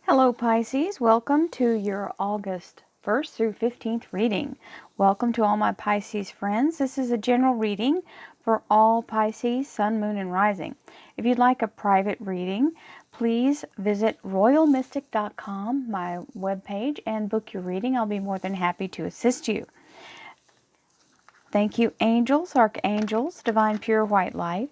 Hello Pisces, welcome to your August 1st through 15th reading. Welcome to all my Pisces friends. This is a general reading for all Pisces, Sun, Moon, and Rising. If you'd like a private reading, please visit royalmystic.com, my webpage, and book your reading. I'll be more than happy to assist you. Thank you, angels, archangels, divine pure white light,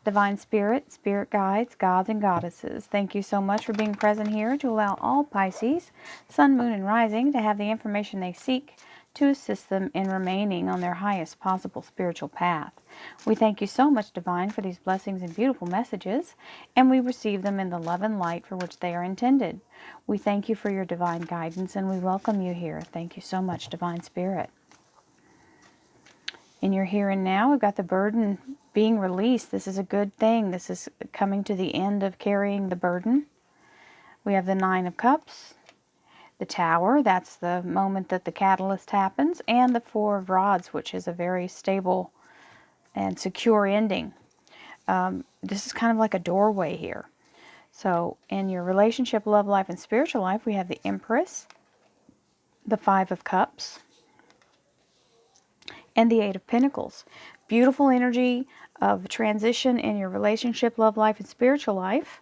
Divine Spirit, Spirit Guides, Gods and Goddesses. Thank you so much for being present here to allow all Pisces, Sun, Moon, and Rising to have the information they seek to assist them in remaining on their highest possible spiritual path. We thank you so much, Divine, for these blessings and beautiful messages, and we receive them in the love and light for which they are intended. We thank you for your divine guidance, and we welcome you here. Thank you so much, Divine Spirit. In your here and now, we've got the burden being released. This is a good thing. This is coming to the end of carrying the burden. We have the Nine of Cups, the Tower, that's the moment that the catalyst happens, and the Four of Rods, which is a very stable and secure ending. This is kind of like a doorway here. So in your relationship, love life, and spiritual life, we have the Empress, the Five of Cups, and the Eight of Pentacles. Beautiful energy of transition in your relationship, love life, and spiritual life.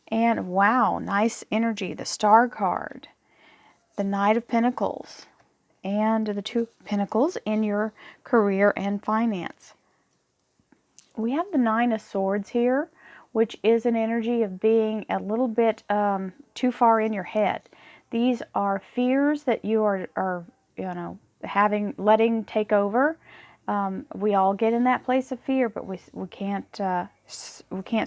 And wow, nice energy. The Star card, the Knight of Pentacles, and the Two of Pentacles in your career and finance. We have the Nine of Swords here, which is an energy of being a little bit too far in your head. These are fears that you are letting take over. We all get in that place of fear, but we can't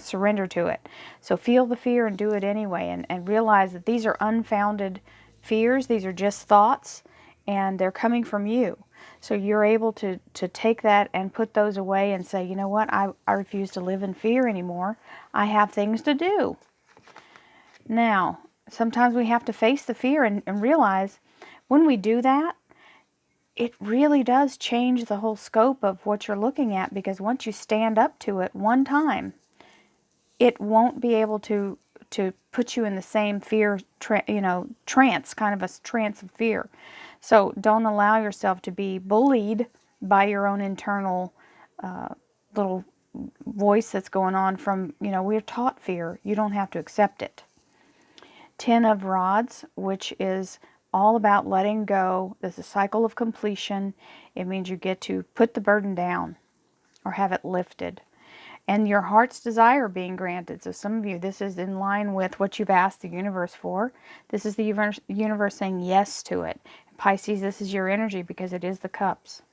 surrender to it. So feel the fear and do it anyway, and realize that these are unfounded fears. These are just thoughts, and they're coming from you. So you're able to take that and put those away and say, you know what, I refuse to live in fear anymore. I have things to do. Now, sometimes we have to face the fear and realize when we do that, it really does change the whole scope of what you're looking at, because once you stand up to it one time, it won't be able to put you in the same fear, trance, kind of a trance of fear. So don't allow yourself to be bullied by your own internal little voice that's going on from, we're taught fear. You don't have to accept it. Ten of Rods, which is all about letting go. There's a cycle of completion. It means you get to put the burden down or have it lifted. And your heart's desire being granted. So some of you, this is in line with what you've asked the universe for. This is the universe saying yes to it. Pisces, this is your energy because it is the cups.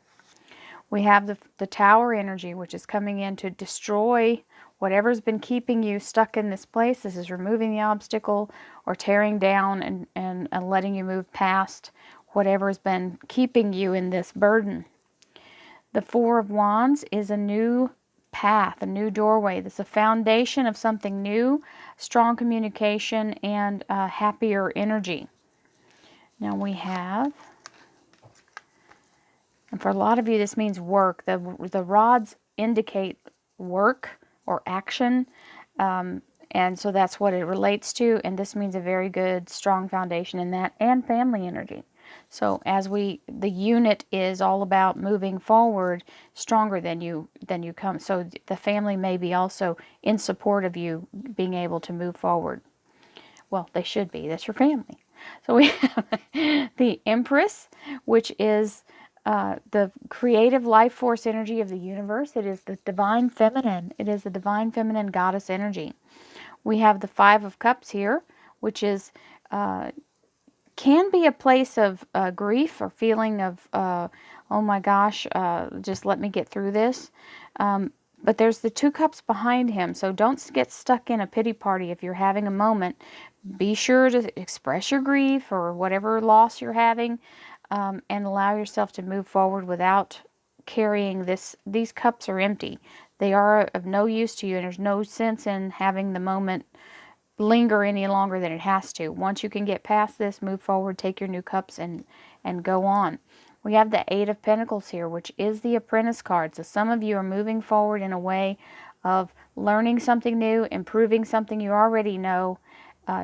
We have the Tower energy, which is coming in to destroy whatever's been keeping you stuck in this place. This is removing the obstacle or tearing down and letting you move past whatever's been keeping you in this burden. The Four of Wands is a new path, a new doorway. This is a foundation of something new, strong communication, and happier energy. Now we have, and for a lot of you this means work. The rods indicate work or action, and so that's what it relates to, and this means a very good, strong foundation in that, and family energy. So as the unit is all about moving forward stronger than you come. So the family may be also in support of you being able to move forward. Well, they should be. That's your family. So we have the Empress, which is the creative life force energy of the universe. It is the divine feminine. It is the divine feminine goddess energy. We have the Five of Cups here, which is can be a place of grief or feeling of, oh my gosh, just let me get through this. But there's the Two Cups behind him, so don't get stuck in a pity party if you're having a moment. Be sure to express your grief or whatever loss you're having, and allow yourself to move forward without carrying this. These cups are empty. They are of no use to you, and there's no sense in having the moment linger any longer than it has to. Once you can get past this, move forward, take your new cups and go on. We have the Eight of Pentacles here, which is the Apprentice card. So some of you are moving forward in a way of learning something new, improving something you already know,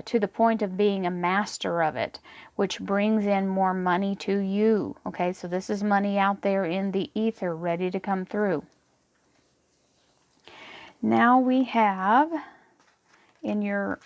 to the point of being a master of it, which brings in more money to you. Okay, so this is money out there in the ether ready to come through. Now we have in your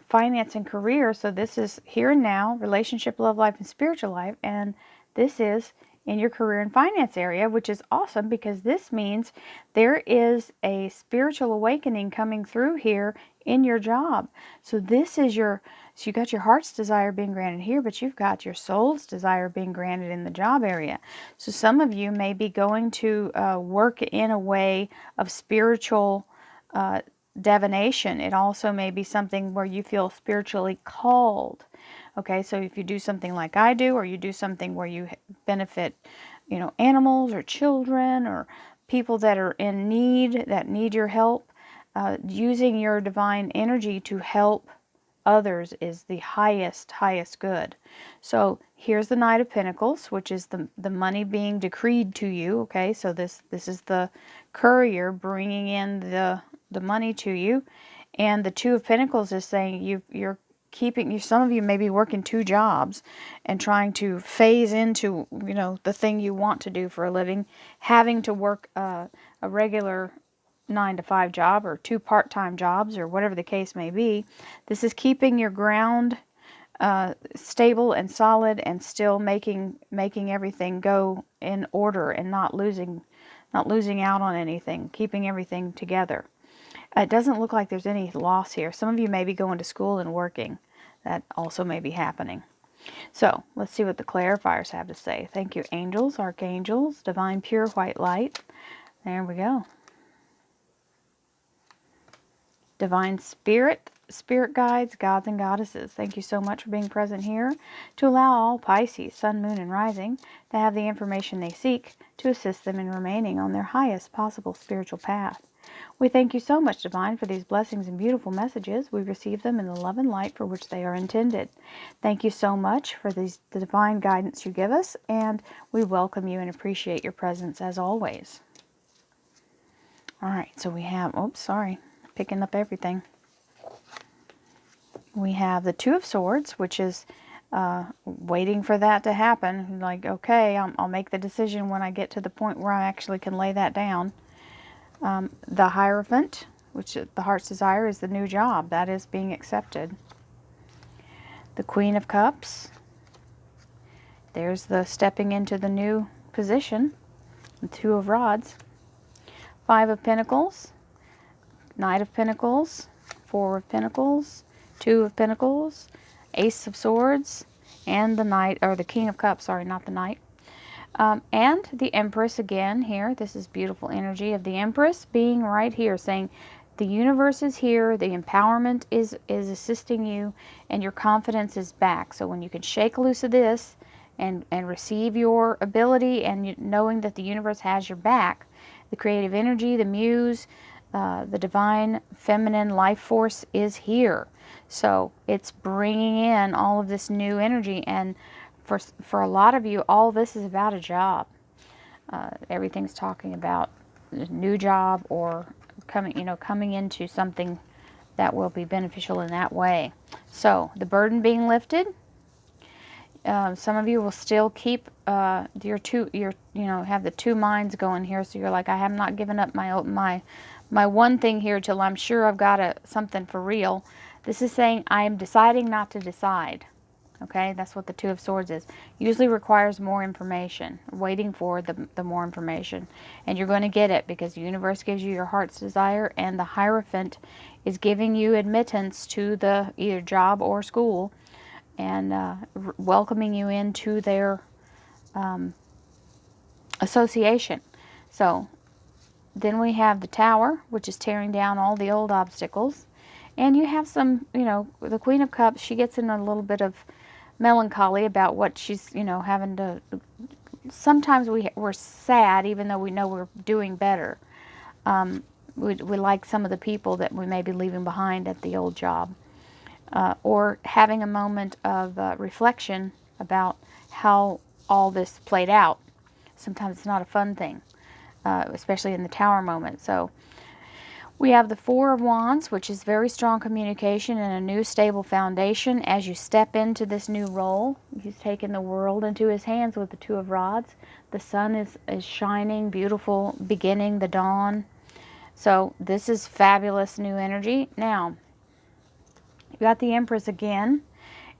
finance and career, so this is here and now, relationship, love life, and spiritual life, and this is in your career and finance area, which is awesome because this means there is a spiritual awakening coming through here in your job. So this is so you got your heart's desire being granted here, but you've got your soul's desire being granted in the job area. So some of you may be going to work in a way of spiritual divination. It also may be something where you feel spiritually called. Okay, so if you do something like I do, or you do something where you benefit, animals or children or people that are in need, that need your help, using your divine energy to help others is the highest good. So here's the Knight of Pentacles, which is the money being decreed to you. Okay, so this is the courier bringing in the money to you, and the Two of Pentacles is saying you're keeping, some of you may be working two jobs and trying to phase into the thing you want to do for a living, having to work a regular 9 to 5 job or 2 part-time jobs or whatever the case may be. This is keeping your ground stable and solid, and still making everything go in order and not losing out on anything, keeping everything together. It doesn't look like there's any loss here. Some of you may be going to school and working. That also may be happening. So let's see what the clarifiers have to say. Thank you, angels, archangels, divine pure white light. There we go. Divine spirit, spirit guides, gods and goddesses. Thank you so much for being present here to allow all Pisces, sun, moon, and rising to have the information they seek to assist them in remaining on their highest possible spiritual path. We thank you so much, Divine, for these blessings and beautiful messages. We receive them in the love and light for which they are intended. Thank you so much for the divine guidance you give us, and we welcome you and appreciate your presence as always. All right, so we have, picking up everything. We have the Two of Swords, which is waiting for that to happen. Like, okay, I'll make the decision when I get to the point where I actually can lay that down. The Hierophant, which is the heart's desire, is the new job. That is being accepted. The Queen of Cups. There's the stepping into the new position. The Two of Rods. Five of Pentacles. Knight of Pentacles. Four of Pentacles. Two of Pentacles. Ace of Swords. And the Knight, or the King of Cups, sorry, not the Knight. And the Empress again here. This is beautiful energy of the Empress being right here, saying the universe is here, the empowerment is assisting you, and your confidence is back. So when you can shake loose of this and receive your ability, and knowing that the universe has your back, the creative energy, the muse, the divine feminine life force is here. So it's bringing in all of this new energy, and for a lot of you, all this is about a job. Everything's talking about a new job, or coming into something that will be beneficial in that way. So the burden being lifted. Some of you will still keep have the two minds going here. So you're like, I have not given up my one thing here till I'm sure I've got something for real. This is saying I am deciding not to decide. Okay, that's what the Two of Swords is. Usually requires more information, waiting for the more information. And you're going to get it because the universe gives you your heart's desire, and the Hierophant is giving you admittance to the either job or school, and welcoming you into their association. So then we have the Tower, which is tearing down all the old obstacles. And you have some, the Queen of Cups, she gets in a little bit of melancholy about what she's, having to, sometimes we're sad even though we know we're doing better. We like some of the people that we may be leaving behind at the old job. Or having a moment of reflection about how all this played out. Sometimes it's not a fun thing, especially in the Tower moment. So We have the Four of Wands, which is very strong communication and a new stable foundation as you step into this new role. He's taken the world into his hands with the Two of Rods. The sun is shining, beautiful, beginning the dawn. So this is fabulous new energy. Now, you got the Empress again,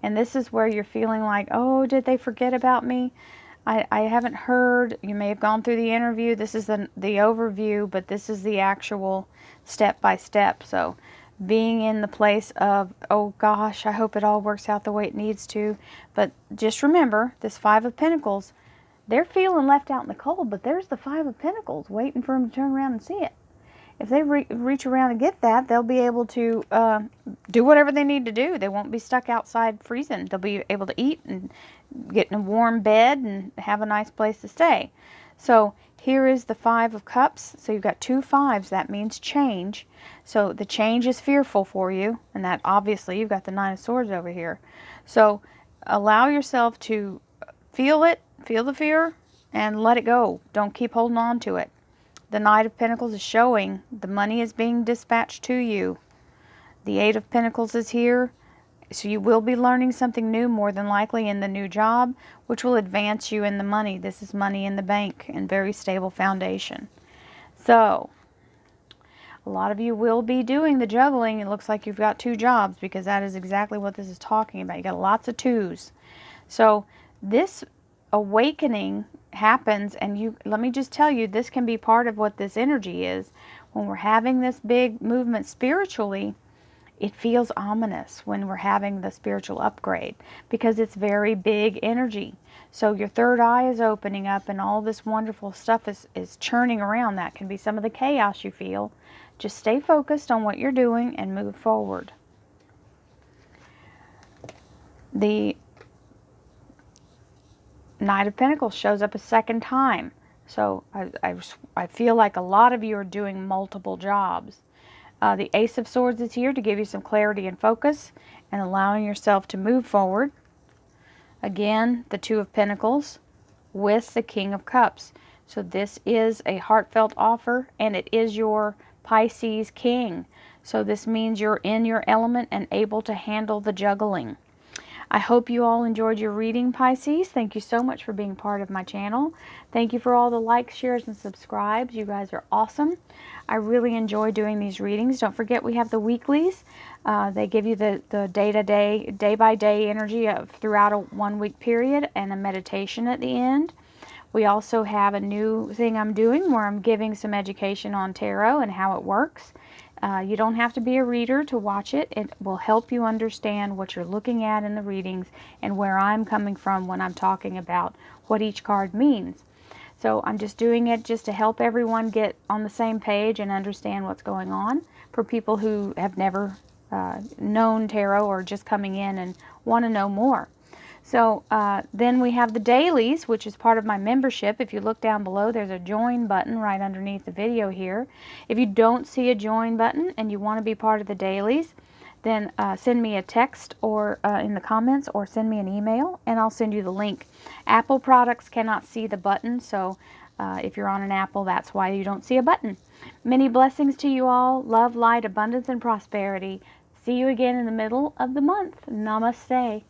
and this is where you're feeling like, oh, did they forget about me? I haven't heard. You may have gone through the interview. This is the overview, but this is the actual step by step. So being in the place of, oh gosh, I hope it all works out the way it needs to. But just remember, this Five of Pentacles, they're feeling left out in the cold, but there's the Five of Pentacles waiting for them to turn around and see it. If they reach around and get that, they'll be able to do whatever they need to do. They won't be stuck outside freezing. They'll be able to eat and get in a warm bed and have a nice place to stay. So here is the Five of Cups. So you've got two fives. That means change. So the change is fearful for you. And that obviously you've got the Nine of Swords over here. So allow yourself to feel it, feel the fear, and let it go. Don't keep holding on to it. The Knight of Pentacles is showing the money is being dispatched to you. The Eight of Pentacles is here. So you will be learning something new, more than likely, in the new job, which will advance you in the money. This is money in the bank and very stable foundation. So a lot of you will be doing the juggling. It looks like you've got two jobs, because that is exactly what this is talking about. You got lots of twos. So this awakening happens, and you, let me just tell you, this can be part of what this energy is. When we're having this big movement spiritually, it feels ominous when we're having the spiritual upgrade, because it's very big energy. So your third eye is opening up, and all this wonderful stuff is churning around. That can be some of the chaos you feel. Just stay focused on what you're doing and move forward. The Knight of Pentacles shows up a second time. So I feel like a lot of you are doing multiple jobs. The Ace of Swords is here to give you some clarity and focus and allowing yourself to move forward. Again, the Two of Pentacles with the King of Cups. So this is a heartfelt offer, and it is your Pisces King. So this means you're in your element and able to handle the juggling. I hope you all enjoyed your reading, Pisces. Thank you so much for being part of my channel. Thank you for all the likes, shares, and subscribes. You guys are awesome. I really enjoy doing these readings. Don't forget, we have the weeklies. They give you the day-to-day, day-by-day energy of throughout a 1 week period, and a meditation at the end. We also have a new thing I'm doing where I'm giving some education on tarot and how it works. You don't have to be a reader to watch it. It will help you understand what you're looking at in the readings and where I'm coming from when I'm talking about what each card means. So I'm just doing it just to help everyone get on the same page and understand what's going on, for people who have never known tarot or just coming in and want to know more. So then we have the dailies, which is part of my membership. If you look down below, there's a join button right underneath the video here. If you don't see a join button and you want to be part of the dailies, then send me a text or in the comments, or send me an email and I'll send you the link. Apple products cannot see the button, so if you're on an Apple, that's why you don't see a button. Many blessings to you all. Love, light, abundance, and prosperity. See you again in the middle of the month. Namaste.